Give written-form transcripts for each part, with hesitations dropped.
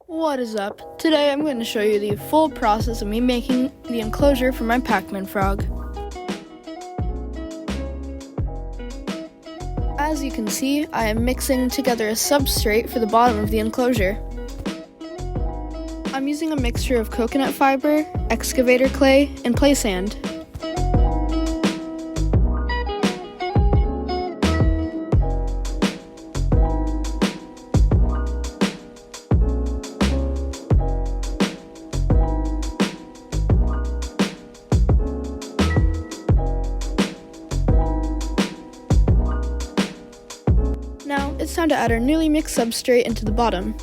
What is up? Today I'm going to show you the full process of me making the enclosure for my Pac Man Frog. As you can see, I am mixing together a substrate for the bottom of the enclosure. I'm using a mixture of coconut fiber, excavator clay, and play sand. Now, it's time to add our newly mixed substrate into the bottom.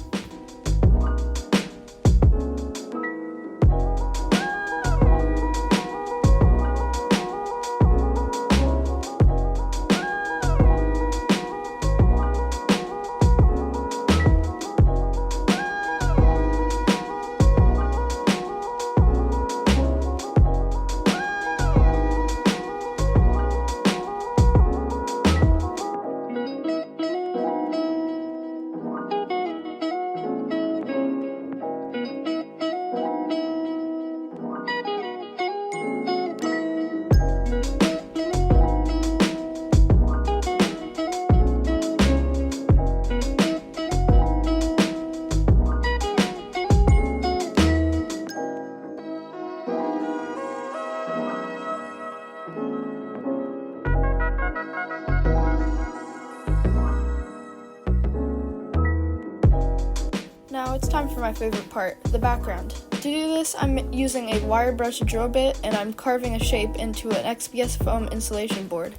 Now it's time for my favorite part, the background. To do this, I'm using a wire brush drill bit and I'm carving a shape into an XPS foam insulation board.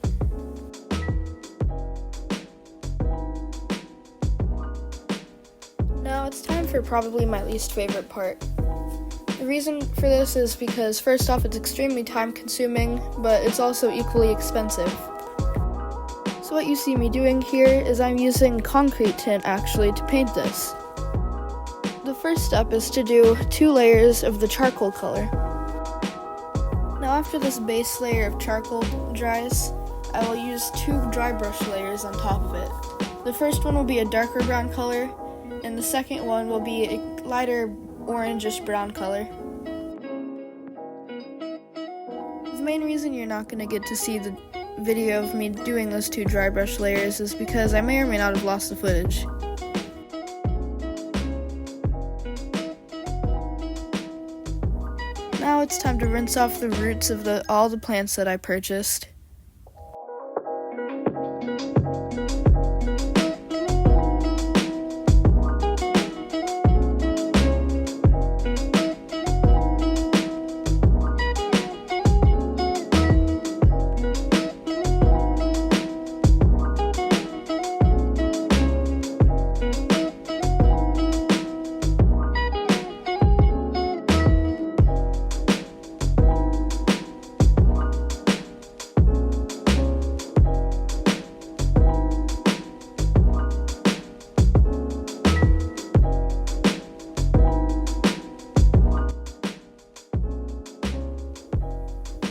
Now it's time for probably my least favorite part. The reason for this is because first off, it's extremely time consuming, but it's also equally expensive. So what you see me doing here is I'm using concrete tint actually to paint this. The first step is to do 2 layers of the charcoal color. Now after this base layer of charcoal dries, I will use 2 dry brush layers on top of it. The first one will be a darker brown color, and the second one will be a lighter orangish brown color. The main reason you're not going to get to see the video of me doing those 2 dry brush layers is because I may or may not have lost the footage. Now it's time to rinse off the roots of all the plants that I purchased.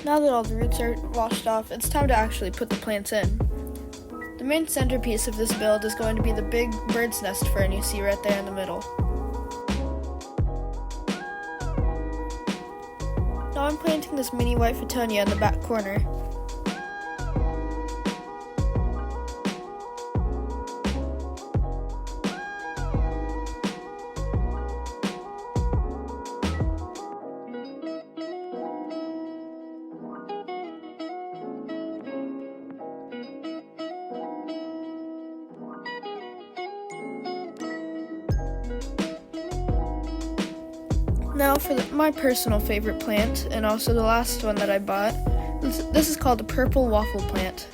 Now that all the roots are washed off, it's time to actually put the plants in. The main centerpiece of this build is going to be the big bird's nest fern you see right there in the middle. Now I'm planting this mini white Fittonia in the back corner. Now for my personal favorite plant, and also the last one that I bought, this is called a purple waffle plant.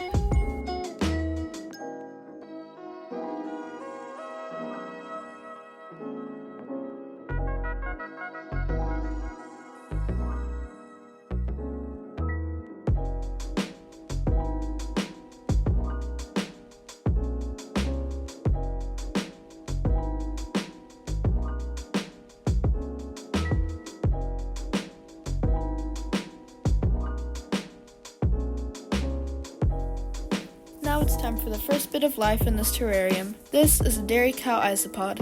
Now it's time for the first bit of life in this terrarium. This is a dairy cow isopod.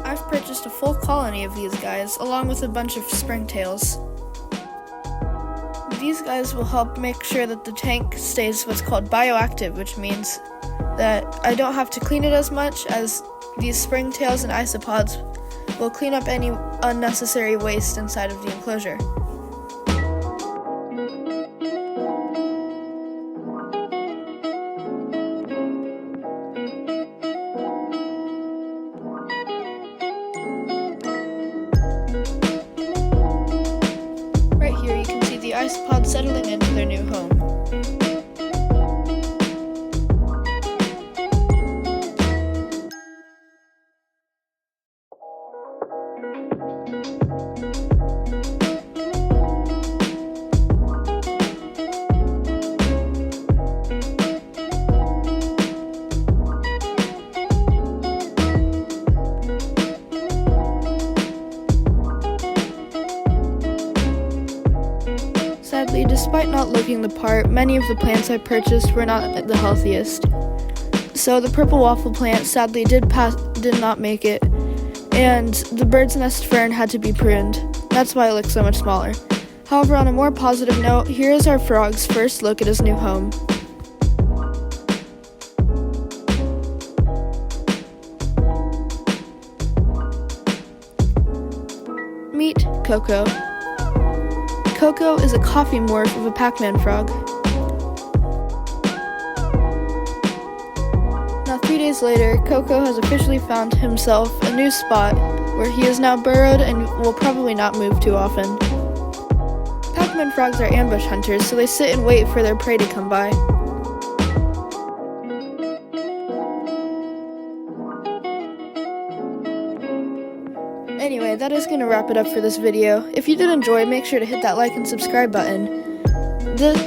I I've purchased a full colony of these guys, along with a bunch of springtails. These guys will help make sure that the tank stays what's called bioactive, which means that I don't have to clean it as much, as these springtails and isopods will clean up any unnecessary waste inside of the enclosure. Right here you can see the isopods settling into their new home. Sadly, despite not looking the part, many of the plants I purchased were not the healthiest. So the purple waffle plant sadly did not make it, and the bird's nest fern had to be pruned. That's why it looks so much smaller. However, on a more positive note, here is our frog's first look at his new home. Meet Coco. Coco is a coffee morph of a Pac Man Frog. Now 3 days later, Coco has officially found himself a new spot where he is now burrowed and will probably not move too often. Pac Man Frogs are ambush hunters, so they sit and wait for their prey to come by. Anyway, that is going to wrap it up for this video. If you did enjoy, make sure to hit that like and subscribe button.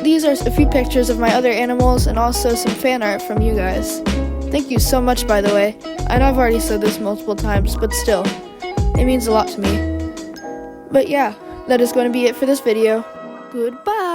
These are a few pictures of my other animals and also some fan art from you guys. Thank you so much, by the way. I know I've already said this multiple times, but still, it means a lot to me. But yeah, that is going to be it for this video. Goodbye!